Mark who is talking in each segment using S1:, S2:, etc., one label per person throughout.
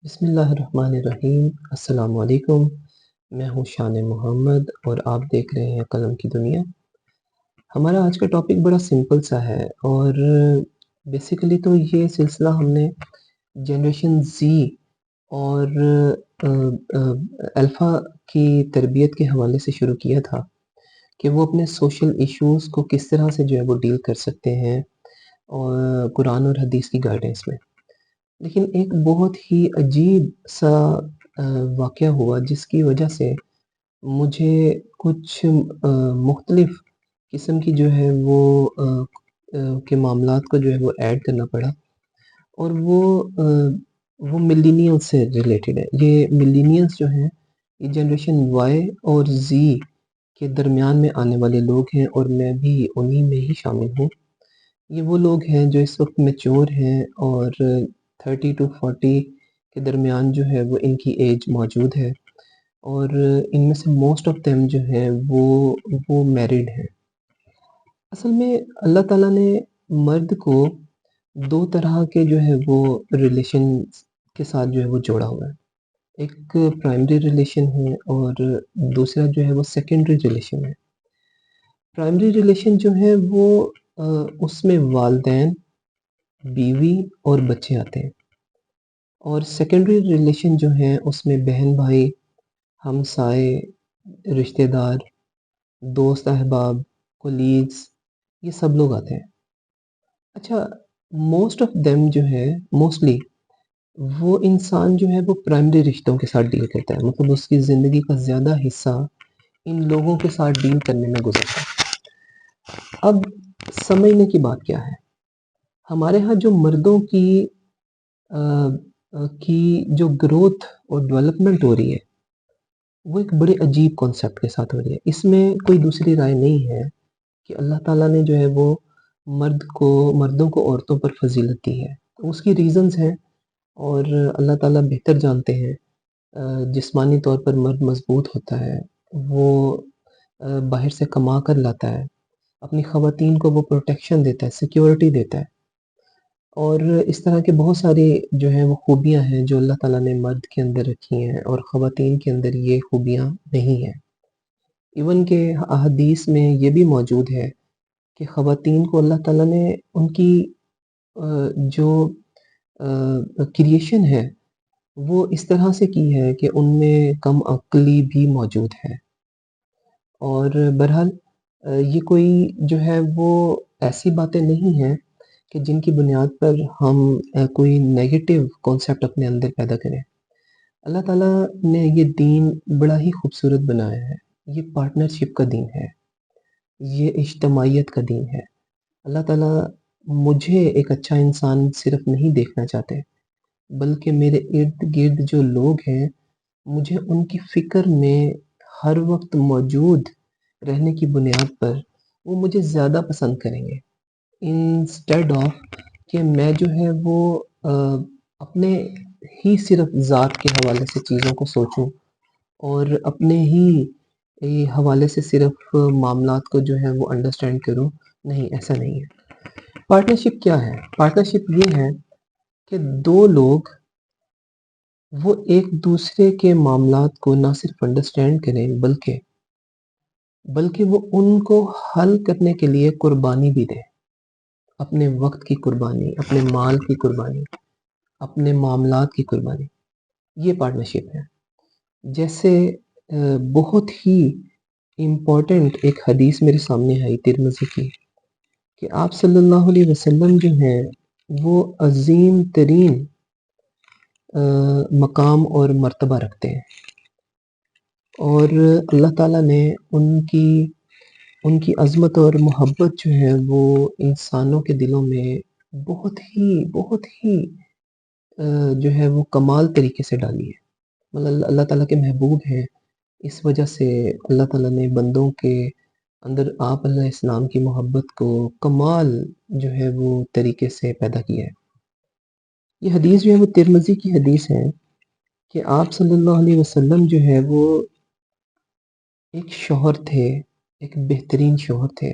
S1: بسم اللہ الرحمن الرحیم۔ السلام علیکم۔ میں ہوں شان محمد اور آپ دیکھ رہے ہیں قلم کی دنیا۔ ہمارا آج کا ٹاپک بڑا سمپل سا ہے اور بیسیکلی تو یہ سلسلہ ہم نے جنریشن زی اور الفا کی تربیت کے حوالے سے شروع کیا تھا کہ وہ اپنے سوشل ایشوز کو کس طرح سے جو ہے وہ ڈیل کر سکتے ہیں اور قرآن اور حدیث کی گائیڈنس میں۔ لیکن ایک بہت ہی عجیب سا واقعہ ہوا جس کی وجہ سے مجھے کچھ مختلف قسم کی جو ہے وہ کے معاملات کو جو ہے وہ ایڈ کرنا پڑا، اور وہ ملینیل سے ریلیٹڈ ہے۔ یہ ملینیلس جو ہیں یہ جنریشن وائی اور زی کے درمیان میں آنے والے لوگ ہیں، اور میں بھی انہی میں ہی شامل ہوں۔ یہ وہ لوگ ہیں جو اس وقت میچور ہیں اور 30 to 40 کے درمیان جو ہے وہ ان کی ایج موجود ہے، اور ان میں سے موسٹ آف دیم جو ہیں وہ میریڈ ہیں۔ اصل میں اللہ تعالیٰ نے مرد کو دو طرح کے جو ہے وہ ریلیشن کے ساتھ جو ہے وہ جوڑا ہوا ہے۔ ایک پرائمری ریلیشن ہے اور دوسرا جو ہے وہ سیکنڈری ریلیشن ہے۔ پرائمری ریلیشن جو ہے وہ اس میں والدین، بیوی اور بچے آتے ہیں، اور سیکنڈری ریلیشن جو ہیں اس میں بہن بھائی، ہمسائے، رشتہ دار، دوست احباب، کولیگز، یہ سب لوگ آتے ہیں۔ اچھا، موسٹ آف دیم جو ہے موسٹلی وہ انسان جو ہے وہ پرائمری رشتوں کے ساتھ ڈیل کرتا ہے، مطلب اس کی زندگی کا زیادہ حصہ ان لوگوں کے ساتھ ڈیل کرنے میں گزرتا ہے۔ اب سمجھنے کی بات کیا ہے، ہمارے ہاں جو مردوں کی جو گروتھ اور ڈیولپمنٹ ہو رہی ہے وہ ایک بڑے عجیب کانسیپٹ کے ساتھ ہو رہی ہے۔ اس میں کوئی دوسری رائے نہیں ہے کہ اللہ تعالیٰ نے جو ہے وہ مردوں کو عورتوں پر فضیلت دی ہے۔ اس کی ریزنز ہیں اور اللہ تعالیٰ بہتر جانتے ہیں۔ جسمانی طور پر مرد مضبوط ہوتا ہے، وہ باہر سے کما کر لاتا ہے، اپنی خواتین کو وہ پروٹیکشن دیتا ہے، سیکیورٹی دیتا ہے، اور اس طرح کے بہت ساری جو ہیں وہ خوبیاں ہیں جو اللہ تعالیٰ نے مرد کے اندر رکھی ہیں، اور خواتین کے اندر یہ خوبیاں نہیں ہیں۔ ایون کہ احادیث میں یہ بھی موجود ہے کہ خواتین کو اللہ تعالیٰ نے ان کی جو کریشن ہے وہ اس طرح سے کی ہے کہ ان میں کم عقلی بھی موجود ہے، اور بہرحال یہ کوئی جو ہے وہ ایسی باتیں نہیں ہیں کہ جن کی بنیاد پر ہم کوئی نیگیٹو کانسیپٹ اپنے اندر پیدا کریں۔ اللہ تعالیٰ نے یہ دین بڑا ہی خوبصورت بنایا ہے۔ یہ پارٹنرشپ کا دین ہے، یہ اجتماعیت کا دین ہے۔ اللہ تعالیٰ مجھے ایک اچھا انسان صرف نہیں دیکھنا چاہتے، بلکہ میرے ارد گرد جو لوگ ہیں مجھے ان کی فکر میں ہر وقت موجود رہنے کی بنیاد پر وہ مجھے زیادہ پسند کریں گے، انسٹیڈ آف کہ میں جو ہے وہ اپنے ہی صرف ذات کے حوالے سے چیزوں کو سوچوں اور اپنے ہی حوالے سے صرف معاملات کو جو ہے وہ انڈرسٹینڈ کروں۔ نہیں، ایسا نہیں ہے۔ پارٹنرشپ کیا ہے؟ پارٹنرشپ یہ ہے کہ دو لوگ وہ ایک دوسرے کے معاملات کو نہ صرف انڈرسٹینڈ کریں بلکہ وہ ان کو حل کرنے کے لیے قربانی بھی دیں، اپنے وقت کی قربانی، اپنے مال کی قربانی، اپنے معاملات کی قربانی۔ یہ پارٹنرشپ ہے۔ جیسے بہت ہی امپورٹنٹ ایک حدیث میرے سامنے آئی ترمذی کی، کہ آپ صلی اللہ علیہ وسلم جو ہیں وہ عظیم ترین مقام اور مرتبہ رکھتے ہیں، اور اللہ تعالیٰ نے ان کی عظمت اور محبت جو ہے وہ انسانوں کے دلوں میں بہت ہی جو ہے وہ کمال طریقے سے ڈالی ہے۔ مطلب اللہ تعالیٰ کے محبوب ہیں، اس وجہ سے اللہ تعالیٰ نے بندوں کے اندر آپ علیہ السلام کی محبت کو کمال جو ہے وہ طریقے سے پیدا کیا ہے۔ یہ حدیث جو ہے وہ ترمذی کی حدیث ہے کہ آپ صلی اللہ علیہ وسلم جو ہے وہ ایک شوہر تھے، ایک بہترین شوہر تھے،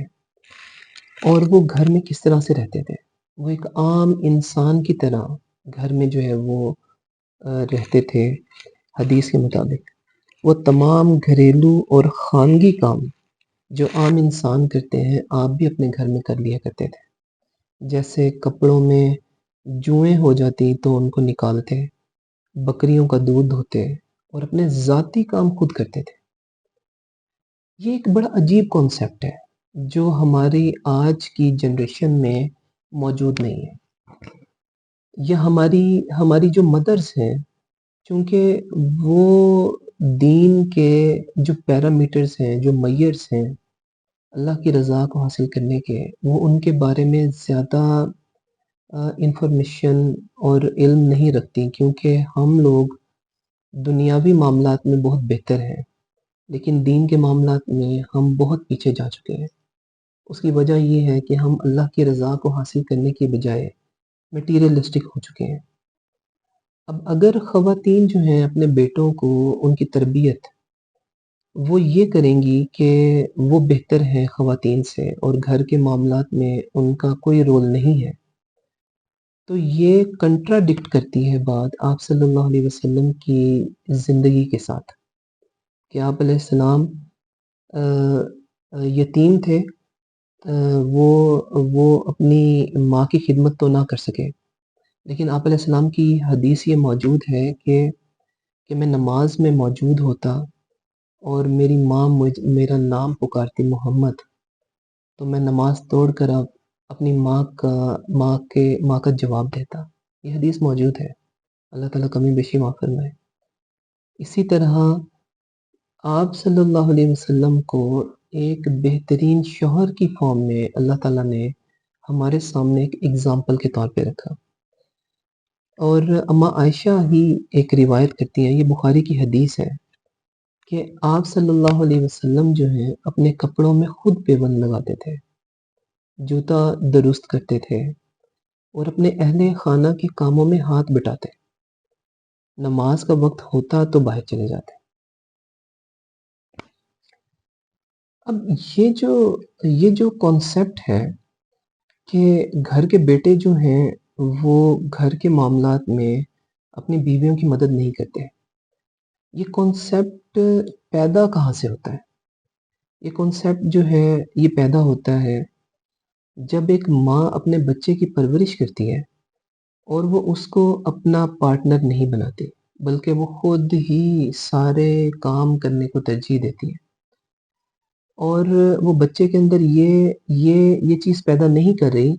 S1: اور وہ گھر میں کس طرح سے رہتے تھے؟ وہ ایک عام انسان کی طرح گھر میں جو ہے وہ رہتے تھے حدیث کے مطابق، وہ تمام گھریلو اور خانگی کام جو عام انسان کرتے ہیں آپ بھی اپنے گھر میں کر لیا کرتے تھے، جیسے کپڑوں میں جوئیں ہو جاتی تو ان کو نکالتے، بکریوں کا دودھ دھوتے اور اپنے ذاتی کام خود کرتے تھے۔ یہ ایک بڑا عجیب کانسیپٹ ہے جو ہماری آج کی جنریشن میں موجود نہیں ہے۔ یا ہماری جو مدرس ہیں، چونکہ وہ دین کے جو پیرامیٹرز ہیں، جو معیارز ہیں اللہ کی رضا کو حاصل کرنے کے، وہ ان کے بارے میں زیادہ انفارمیشن اور علم نہیں رکھتی، کیونکہ ہم لوگ دنیاوی معاملات میں بہت بہتر ہیں، لیکن دین کے معاملات میں ہم بہت پیچھے جا چکے ہیں۔ اس کی وجہ یہ ہے کہ ہم اللہ کی رضا کو حاصل کرنے کے بجائے میٹیریلسٹک ہو چکے ہیں۔ اب اگر خواتین جو ہیں اپنے بیٹوں کو ان کی تربیت وہ یہ کریں گی کہ وہ بہتر ہیں خواتین سے اور گھر کے معاملات میں ان کا کوئی رول نہیں ہے، تو یہ کنٹراڈکٹ کرتی ہے بات آپ صلی اللہ علیہ وسلم کی زندگی کے ساتھ، کہ آپ علیہ السلام یتیم تھے، وہ اپنی ماں کی خدمت تو نہ کر سکے، لیکن آپ علیہ السلام کی حدیث یہ موجود ہے کہ میں نماز میں موجود ہوتا اور میری ماں میرا نام پکارتی محمد، تو میں نماز توڑ کر اب اپنی ماں کا جواب دیتا۔ یہ حدیث موجود ہے، اللہ تعالیٰ کمی بیشی معاف فرمائے۔ اسی طرح آپ صلی اللہ علیہ وسلم کو ایک بہترین شوہر کی فارم میں اللہ تعالیٰ نے ہمارے سامنے ایک اگزامپل کے طور پہ رکھا، اور اماں عائشہ ہی ایک روایت کرتی ہیں، یہ بخاری کی حدیث ہے، کہ آپ صلی اللہ علیہ وسلم جو ہیں اپنے کپڑوں میں خود پیوند لگاتے تھے، جوتا درست کرتے تھے اور اپنے اہل خانہ کے کاموں میں ہاتھ بٹاتے، نماز کا وقت ہوتا تو باہر چلے جاتے۔ اب یہ جو کانسیپٹ ہے کہ گھر کے بیٹے جو ہیں وہ گھر کے معاملات میں اپنی بیویوں کی مدد نہیں کرتے، یہ کانسیپٹ پیدا کہاں سے ہوتا ہے؟ یہ کانسیپٹ جو ہے یہ پیدا ہوتا ہے جب ایک ماں اپنے بچے کی پرورش کرتی ہے اور وہ اس کو اپنا پارٹنر نہیں بناتی، بلکہ وہ خود ہی سارے کام کرنے کو ترجیح دیتی ہے، اور وہ بچے کے اندر یہ چیز پیدا نہیں کر رہی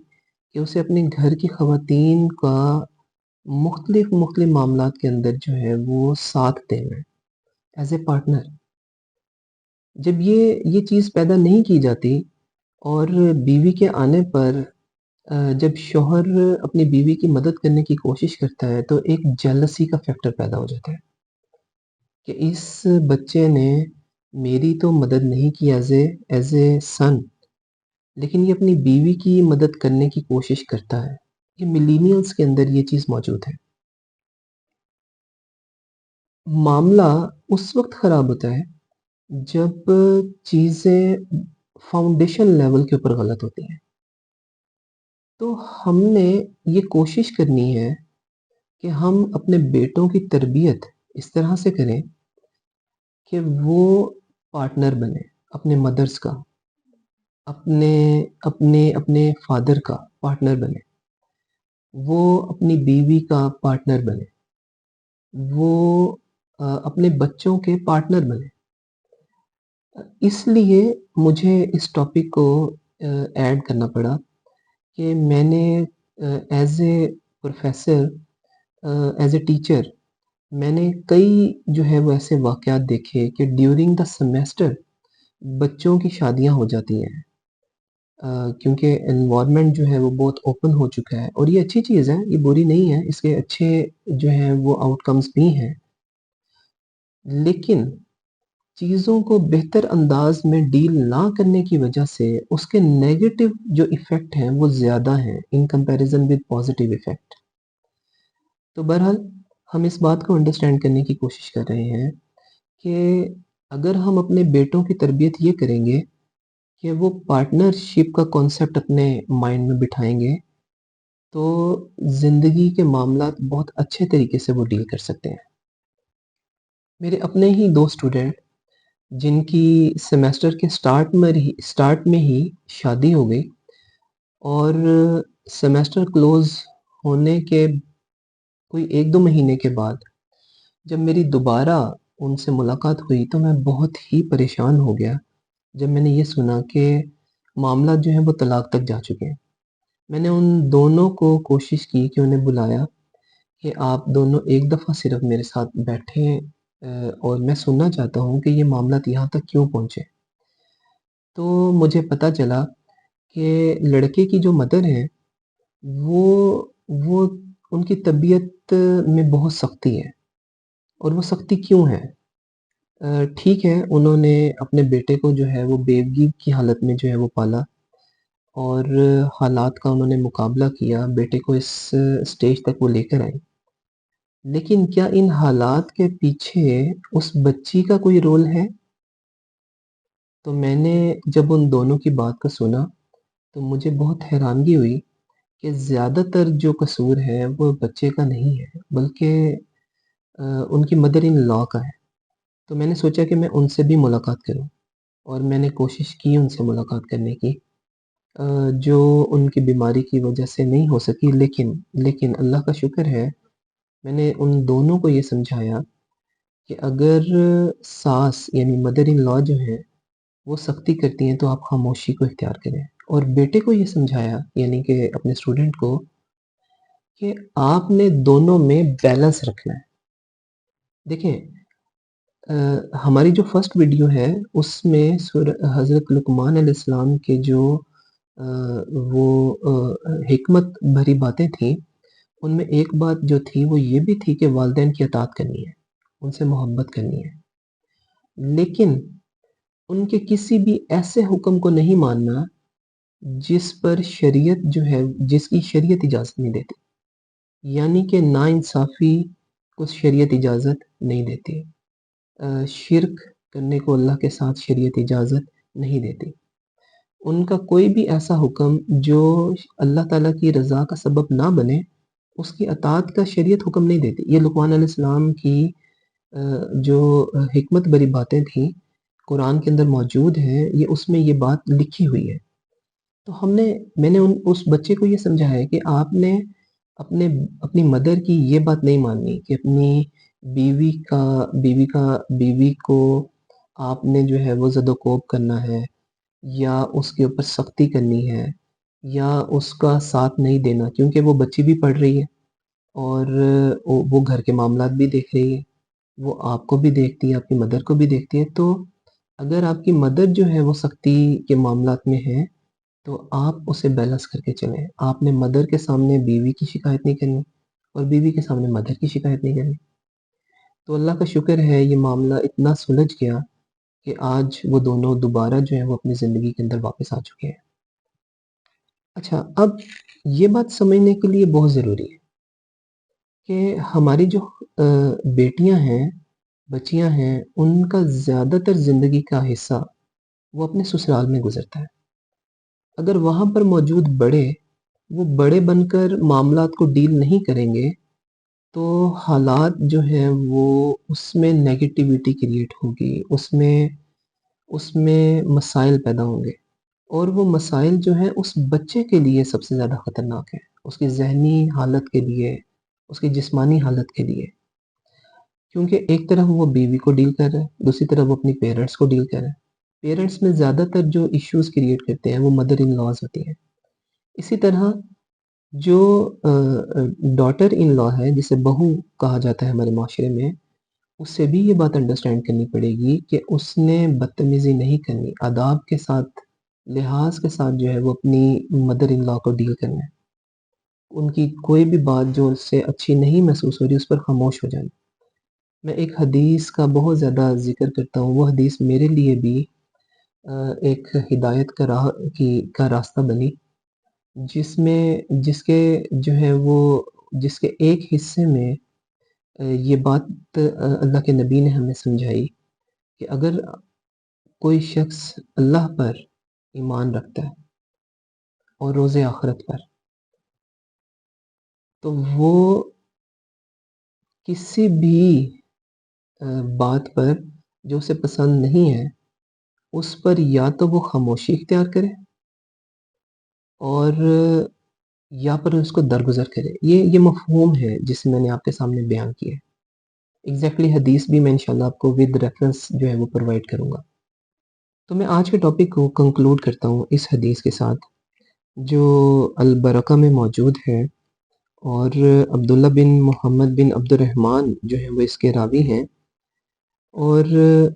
S1: کہ اسے اپنے گھر کی خواتین کا مختلف معاملات کے اندر جو ہے وہ ساتھ دینا ہے ایز اے پارٹنر۔ جب یہ چیز پیدا نہیں کی جاتی اور بیوی کے آنے پر جب شوہر اپنی بیوی کی مدد کرنے کی کوشش کرتا ہے تو ایک جیلسی کا فیکٹر پیدا ہو جاتا ہے کہ اس بچے نے میری تو مدد نہیں کی ایز اے سن، لیکن یہ اپنی بیوی کی مدد کرنے کی کوشش کرتا ہے۔ یہ ملینیلز کے اندر یہ چیز موجود ہے۔ معاملہ اس وقت خراب ہوتا ہے جب چیزیں فاؤنڈیشن لیول کے اوپر غلط ہوتی ہیں، تو ہم نے یہ کوشش کرنی ہے کہ ہم اپنے بیٹوں کی تربیت اس طرح سے کریں کہ وہ پارٹنر بنے اپنے مدرس کا، اپنے فادر کا پارٹنر بنے، وہ اپنی بیوی کا پارٹنر بنے، وہ اپنے بچوں کے پارٹنر بنے۔ اس لیے مجھے اس ٹاپک کو ایڈ کرنا پڑا کہ میں نے as a professor, as a teacher, میں نے کئی جو ہے وہ ایسے واقعات دیکھے کہ ڈیورنگ دا سیمیسٹر بچوں کی شادیاں ہو جاتی ہیں، کیونکہ انوائرمنٹ جو ہے وہ بہت اوپن ہو چکا ہے، اور یہ اچھی چیز ہے، یہ بری نہیں ہے، اس کے اچھے جو ہیں وہ آؤٹ کمز بھی ہیں، لیکن چیزوں کو بہتر انداز میں ڈیل نہ کرنے کی وجہ سے اس کے نیگیٹو جو ایفیکٹ ہیں وہ زیادہ ہیں in comparison with positive effect. تو بہرحال ہم اس بات کو انڈرسٹینڈ کرنے کی کوشش کر رہے ہیں کہ اگر ہم اپنے بیٹوں کی تربیت یہ کریں گے کہ وہ پارٹنرشپ کا کانسیپٹ اپنے مائنڈ میں بٹھائیں گے تو زندگی کے معاملات بہت اچھے طریقے سے وہ ڈیل کر سکتے ہیں۔ میرے اپنے ہی 2 اسٹوڈنٹ جن کی سیمیسٹر کے اسٹارٹ میں ہی شادی ہو گئی، اور سیمیسٹر کلوز ہونے کے کوئی 1-2 مہینے کے بعد جب میری دوبارہ ان سے ملاقات ہوئی تو میں بہت ہی پریشان ہو گیا جب میں نے یہ سنا کہ معاملات جو ہیں وہ طلاق تک جا چکے ہیں۔ میں نے ان دونوں کو کوشش کی کہ انہیں بلایا کہ آپ دونوں ایک دفعہ صرف میرے ساتھ بیٹھیں، اور میں سننا چاہتا ہوں کہ یہ معاملات یہاں تک کیوں پہنچے۔ تو مجھے پتہ چلا کہ لڑکے کی جو مدر ہیں وہ وہ ان کی طبیعت میں بہت سختی ہے، اور وہ سختی کیوں ہے؟ ٹھیک ہے، انہوں نے اپنے بیٹے کو جو ہے وہ بیوگی کی حالت میں جو ہے وہ پالا، اور حالات کا انہوں نے مقابلہ کیا، بیٹے کو اس اسٹیج تک وہ لے کر آئیں۔ لیکن کیا ان حالات کے پیچھے اس بچی کا کوئی رول ہے؟ تو میں نے جب ان دونوں کی بات کو سنا تو مجھے بہت حیرانگی ہوئی کہ زیادہ تر جو قصور ہے وہ بچے کا نہیں ہے، بلکہ ان کی مدر ان لا کا ہے۔ تو میں نے سوچا کہ میں ان سے بھی ملاقات کروں، اور میں نے کوشش کی ان سے ملاقات کرنے کی، جو ان کی بیماری کی وجہ سے نہیں ہو سکی، لیکن اللہ کا شکر ہے میں نے ان دونوں کو یہ سمجھایا کہ اگر ساس یعنی مدر ان لا جو ہیں وہ سختی کرتی ہیں تو آپ خاموشی کو اختیار کریں، اور بیٹے کو یہ سمجھایا یعنی کہ اپنے اسٹوڈنٹ کو کہ آپ نے دونوں میں بیلنس رکھنا ہے۔ دیکھیں، ہماری جو فرسٹ ویڈیو ہے اس میں حضرت لقمان علیہ السلام کے جو وہ حکمت بھری باتیں تھیں، ان میں ایک بات جو تھی وہ یہ بھی تھی کہ والدین کی اطاعت کرنی ہے، ان سے محبت کرنی ہے، لیکن ان کے کسی بھی ایسے حکم کو نہیں ماننا جس پر شریعت جو ہے جس کی شریعت اجازت نہیں دیتی، یعنی کہ ناانصافی کو شریعت اجازت نہیں دیتی، شرک کرنے کو اللہ کے ساتھ شریعت اجازت نہیں دیتی۔ ان کا کوئی بھی ایسا حکم جو اللہ تعالیٰ کی رضا کا سبب نہ بنے، اس کی اطاعت کا شریعت حکم نہیں دیتی۔ یہ لقمان علیہ السلام کی جو حکمت بھری باتیں تھیں قرآن کے اندر موجود ہیں، یہ اس میں یہ بات لکھی ہوئی ہے۔ تو میں نے اس بچے کو یہ سمجھایا ہے کہ آپ نے اپنی مدر کی یہ بات نہیں ماننی کہ اپنی بیوی کو آپ نے جو ہے وہ زد و کوب کرنا ہے، یا اس کے اوپر سختی کرنی ہے، یا اس کا ساتھ نہیں دینا، کیونکہ وہ بچی بھی پڑھ رہی ہے، اور وہ گھر کے معاملات بھی دیکھ رہی ہے، وہ آپ کو بھی دیکھتی ہے، آپ کی مدر کو بھی دیکھتی ہے۔ تو اگر آپ کی مدر جو ہے وہ سختی کے معاملات میں ہے تو آپ اسے بیلنس کر کے چلیں۔ آپ نے مدر کے سامنے بیوی کی شکایت نہیں کرنی، اور بیوی کے سامنے مدر کی شکایت نہیں کرنی۔ تو اللہ کا شکر ہے یہ معاملہ اتنا سلجھ گیا کہ آج وہ دونوں دوبارہ جو ہیں وہ اپنی زندگی کے اندر واپس آ چکے ہیں۔ اچھا، اب یہ بات سمجھنے کے لیے بہت ضروری ہے کہ ہماری جو بیٹیاں ہیں، بچیاں ہیں، ان کا زیادہ تر زندگی کا حصہ وہ اپنے سسرال میں گزرتا ہے۔ اگر وہاں پر موجود وہ بڑے بن کر معاملات کو ڈیل نہیں کریں گے تو حالات جو ہیں وہ اس میں نیگیٹیوٹی کریٹ ہوگی، اس میں مسائل پیدا ہوں گے، اور وہ مسائل جو ہیں اس بچے کے لیے سب سے زیادہ خطرناک ہیں، اس کی ذہنی حالت کے لیے، اس کی جسمانی حالت کے لیے، کیونکہ ایک طرف وہ بیوی کو ڈیل کر رہا ہے، دوسری طرف وہ اپنی پیرنٹس کو ڈیل کر رہا ہے۔ پیرنٹس میں زیادہ تر جو ایشوز کریٹ کرتے ہیں وہ مدر ان لاز ہوتی ہیں۔ اسی طرح جو ڈاٹر ان لا ہے، جسے بہو کہا جاتا ہے ہمارے معاشرے میں، اس سے بھی یہ بات انڈرسٹینڈ کرنی پڑے گی کہ اس نے بدتمیزی نہیں کرنی، آداب کے ساتھ، لحاظ کے ساتھ جو ہے وہ اپنی مدر ان لا کو ڈیل کرنا ہے۔ ان کی کوئی بھی بات جو اس سے اچھی نہیں محسوس ہو رہی اس پر خاموش ہو جانا۔ میں ایک حدیث کا بہت زیادہ ذکر کرتا ہوں، وہ حدیث میرے لیے بھی ایک ہدایت کا راستہ بنی، جس کے جو ہے وہ جس کے ایک حصے میں یہ بات اللہ کے نبی نے ہمیں سمجھائی کہ اگر کوئی شخص اللہ پر ایمان رکھتا ہے اور روز آخرت پر، تو وہ کسی بھی بات پر جو اسے پسند نہیں ہے اس پر یا تو وہ خاموشی اختیار کرے اور یا پر اس کو درگزر کرے. یہ مفہوم ہے جسے میں نے آپ کے سامنے بیان کیا ہے. ایگزیکٹلی حدیث بھی میں انشاءاللہ آپ کو ود ریفرنس جو ہے وہ پرووائڈ کروں گا. تو میں آج کے ٹاپک کو کنکلوڈ کرتا ہوں اس حدیث کے ساتھ جو البرکہ میں موجود ہے، اور عبداللہ بن محمد بن عبد الرحمن جو ہے وہ اس کے راوی ہیں. اور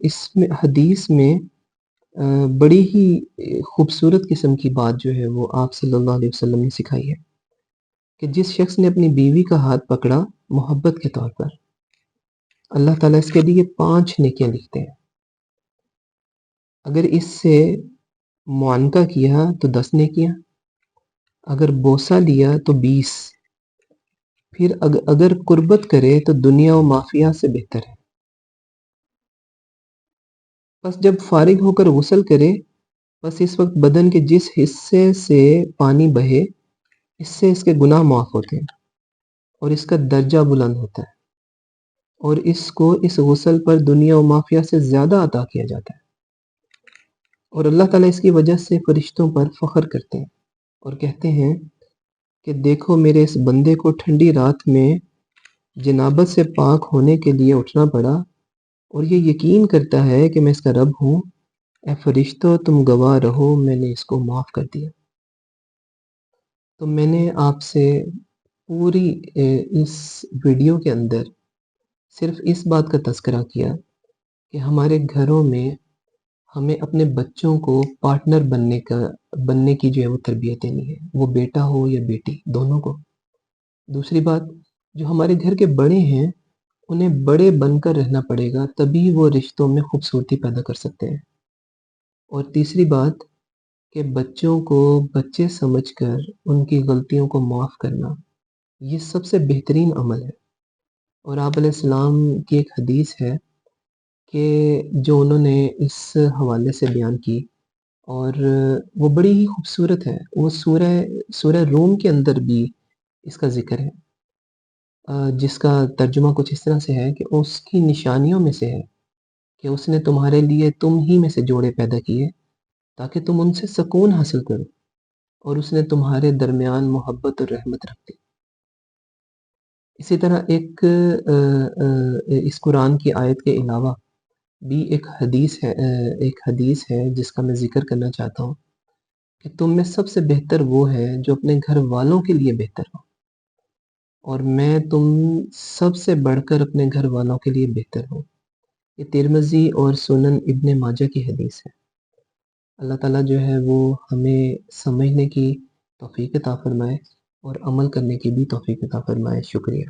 S1: اس میں حدیث میں بڑی ہی خوبصورت قسم کی بات جو ہے وہ آپ صلی اللہ علیہ وسلم نے سکھائی ہے کہ جس شخص نے اپنی بیوی کا ہاتھ پکڑا محبت کے طور پر، اللہ تعالیٰ اس کے لیے 5 نیکیاں لکھتے ہیں. اگر اس سے معانقہ کیا تو 10 نیکیاں، اگر بوسہ لیا تو 20، پھر اگر قربت کرے تو دنیا و مافیہ سے بہتر ہے. بس جب فارغ ہو کر غسل کرے، بس اس وقت بدن کے جس حصے سے پانی بہے اس سے اس کے گناہ معاف ہوتے ہیں اور اس کا درجہ بلند ہوتا ہے، اور اس کو اس غسل پر دنیا و مافیہ سے زیادہ عطا کیا جاتا ہے، اور اللہ تعالیٰ اس کی وجہ سے فرشتوں پر فخر کرتے ہیں اور کہتے ہیں کہ دیکھو میرے اس بندے کو ٹھنڈی رات میں جنابت سے پاک ہونے کے لیے اٹھنا پڑا اور یہ یقین کرتا ہے کہ میں اس کا رب ہوں. اے فرشتوں تم گواہ رہو میں نے اس کو معاف کر دیا. تو میں نے آپ سے پوری اس ویڈیو کے اندر صرف اس بات کا تذکرہ کیا کہ ہمارے گھروں میں ہمیں اپنے بچوں کو پارٹنر بننے کی جو ہے وہ تربیت دینی ہے، وہ بیٹا ہو یا بیٹی دونوں کو. دوسری بات، جو ہمارے گھر کے بڑے ہیں انہیں بڑے بن کر رہنا پڑے گا، تبھی وہ رشتوں میں خوبصورتی پیدا کر سکتے ہیں. اور تیسری بات کہ بچوں کو بچے سمجھ کر ان کی غلطیوں کو معاف کرنا یہ سب سے بہترین عمل ہے. اور آپ علیہ السلام کی ایک حدیث ہے کہ جو انہوں نے اس حوالے سے بیان کی، اور وہ بڑی ہی خوبصورت ہے. وہ سورہ روم کے اندر بھی اس کا ذکر ہے، جس کا ترجمہ کچھ اس طرح سے ہے کہ اس کی نشانیوں میں سے ہے کہ اس نے تمہارے لیے تم ہی میں سے جوڑے پیدا کیے تاکہ تم ان سے سکون حاصل کرو، اور اس نے تمہارے درمیان محبت اور رحمت رکھ دی. اسی طرح اس قرآن کی آیت کے علاوہ بھی ایک حدیث ہے جس کا میں ذکر کرنا چاہتا ہوں کہ تم میں سب سے بہتر وہ ہے جو اپنے گھر والوں کے لیے بہتر ہو، اور میں تم سب سے بڑھ کر اپنے گھر والوں کے لیے بہتر ہوں. یہ ترمذی اور سنن ابن ماجہ کی حدیث ہے. اللہ تعالیٰ جو ہے وہ ہمیں سمجھنے کی توفیق عطا فرمائے اور عمل کرنے کی بھی توفیق عطا فرمائے. شکریہ.